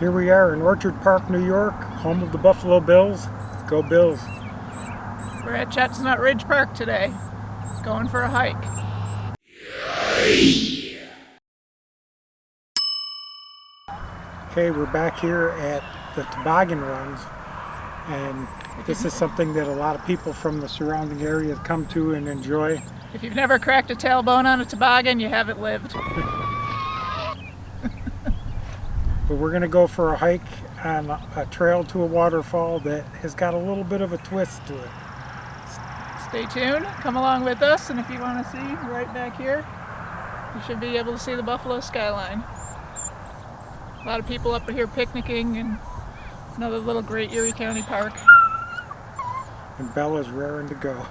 Here we are in Orchard Park, New York, home of the Buffalo Bills. Go Bills. We're at Chestnut Ridge Park today, going for a hike. Okay, we're back here at the toboggan runs, and this is something that a lot of people from the surrounding area come to and enjoy. If you've never cracked a tailbone on a toboggan, you haven't lived. But we're going to go for a hike on a trail to a waterfall that has got a little bit of a twist to it. Stay tuned, come along with us, and if you want to see right back here, you should be able to see the Buffalo skyline. A lot of people up here picnicking, and another little great Erie County park. And Bella's raring to go.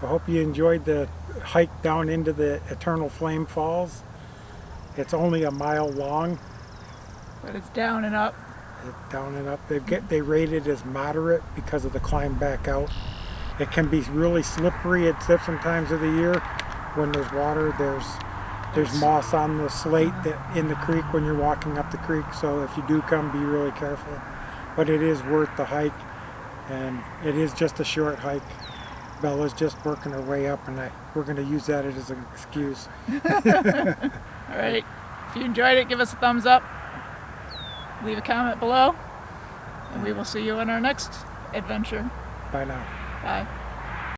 I hope you enjoyed the hike down into the Eternal Flame Falls. It's only a mile long. But it's down and up. It's down and up. They rate it as moderate because of the climb back out. It can be really slippery at different times of the year. When there's water, there's moss on the slate in the creek when you're walking up the creek. So if you do come, be really careful. But it is worth the hike, and it is just a short hike. Bella's just working her way up, and we're going to use that as an excuse. All right. If you enjoyed it, give us a thumbs up. Leave a comment below, and we will see you on our next adventure. Bye now. Bye.